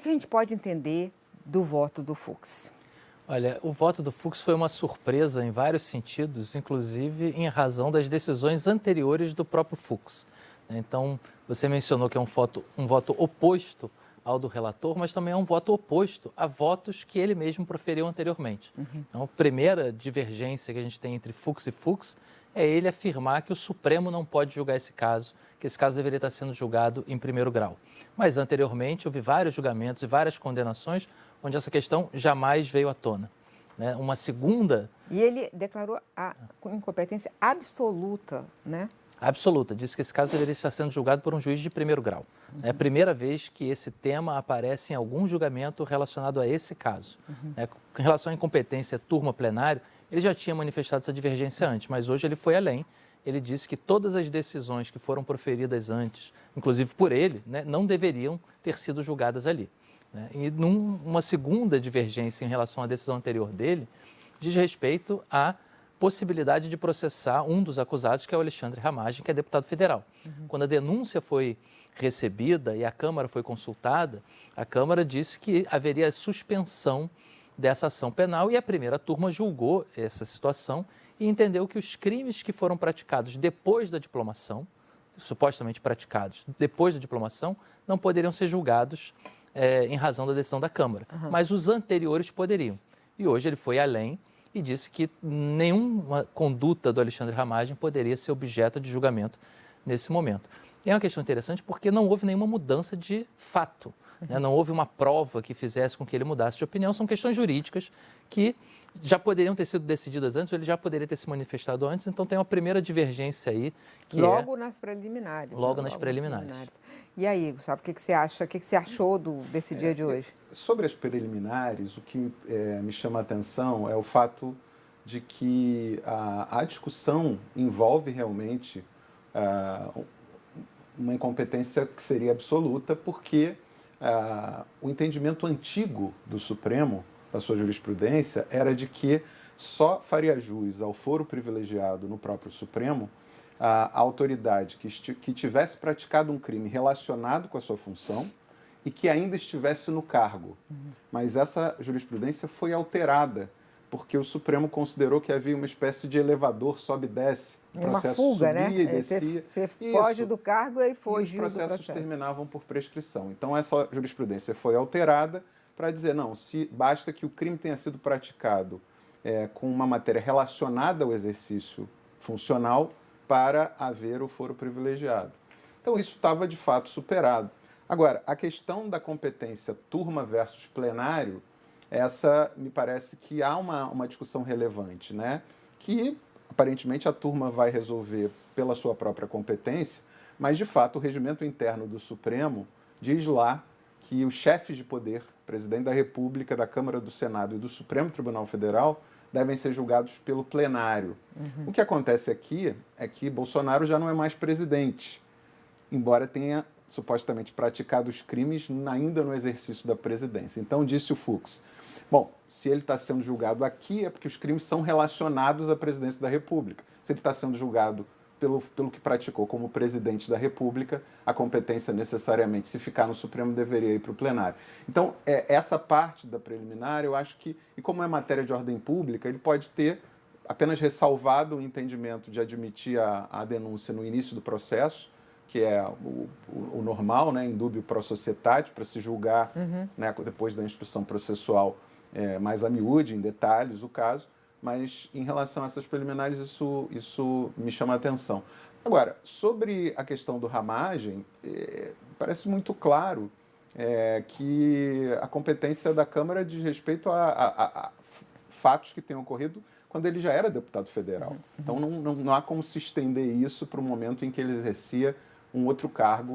que a gente pode entender do voto do Fux? Olha, o voto do Fux foi uma surpresa em vários sentidos, inclusive em razão das decisões anteriores do próprio Fux. Então, você mencionou que é um voto oposto ao do relator, mas também é um voto oposto a votos que ele mesmo proferiu anteriormente. Então, a primeira divergência que a gente tem entre Fux e Fux é ele afirmar que o Supremo não pode julgar esse caso, que esse caso deveria estar sendo julgado em primeiro grau. Mas, anteriormente, houve vários julgamentos e várias condenações onde essa questão jamais veio à tona. Uma segunda... E ele declarou a incompetência absoluta, né? Absoluta. Disse que esse caso deveria estar sendo julgado por um juiz de primeiro grau. É a primeira vez que esse tema aparece em algum julgamento relacionado a esse caso. Com relação à incompetência turma plenário, ele já tinha manifestado essa divergência antes, mas hoje ele foi além. Ele disse que todas as decisões que foram proferidas antes, inclusive por ele, não deveriam ter sido julgadas ali. E numa segunda divergência em relação à decisão anterior dele, diz respeito à possibilidade de processar um dos acusados, que é o Alexandre Ramagem, que é deputado federal. Quando a denúncia foi recebida e a Câmara foi consultada, a Câmara disse que haveria suspensão dessa ação penal e a primeira turma julgou essa situação e entendeu que os crimes que foram praticados depois da diplomação, supostamente praticados depois da diplomação, não poderiam ser julgados em razão da decisão da Câmara, mas os anteriores poderiam. E hoje ele foi além e disse que nenhuma conduta do Alexandre Ramagem poderia ser objeto de julgamento nesse momento. E é uma questão interessante porque não houve nenhuma mudança de fato, não houve uma prova que fizesse com que ele mudasse de opinião, são questões jurídicas que já poderiam ter sido decididas antes, ou ele já poderia ter se manifestado antes, então tem uma primeira divergência aí. Que logo nas preliminares. Logo nas preliminares. E aí, Gustavo, o que você acha? O que você achou desse dia de hoje? Sobre as preliminares, o que me chama a atenção é o fato de que a discussão envolve realmente uma incompetência que seria absoluta, porque o entendimento antigo do Supremo, da sua jurisprudência, era de que só faria jus ao foro privilegiado no próprio Supremo a autoridade que tivesse praticado um crime relacionado com a sua função e que ainda estivesse no cargo. Mas essa jurisprudência foi alterada, porque o Supremo considerou que havia uma espécie de elevador sobe e desce. O processo fuga, subia e descia. Você foge do cargo e foge do processo. E os processos terminavam por prescrição. Então, essa jurisprudência foi alterada para dizer, não, se basta que o crime tenha sido praticado com uma matéria relacionada ao exercício funcional para haver o foro privilegiado. Então, isso estava, de fato, superado. Agora, a questão da competência turma versus plenário, essa me parece que há uma discussão relevante, que aparentemente a turma vai resolver pela sua própria competência, mas, de fato, o regimento interno do Supremo diz lá que os chefes de poder, presidente da República, da Câmara, do Senado e do Supremo Tribunal Federal, devem ser julgados pelo plenário. O que acontece aqui é que Bolsonaro já não é mais presidente, embora tenha supostamente praticado os crimes ainda no exercício da presidência. Então, disse o Fux, bom, se ele está sendo julgado aqui é porque os crimes são relacionados à presidência da República. Se ele está sendo julgado pelo que praticou como presidente da República, a competência necessariamente, se ficar no Supremo, deveria ir para o plenário. Então, essa parte da preliminar, eu acho que, e como é matéria de ordem pública, ele pode ter apenas ressalvado o entendimento de admitir a denúncia no início do processo, que é o normal, in dubio pro societate, para se julgar depois da instrução processual mais a miúde, em detalhes, o caso. Mas, em relação a essas preliminares, isso me chama a atenção. Agora, sobre a questão do Ramagem, parece muito claro que a competência da Câmara diz respeito a fatos que tenham ocorrido quando ele já era deputado federal. Então, não há como se estender isso para o momento em que ele exercia um outro cargo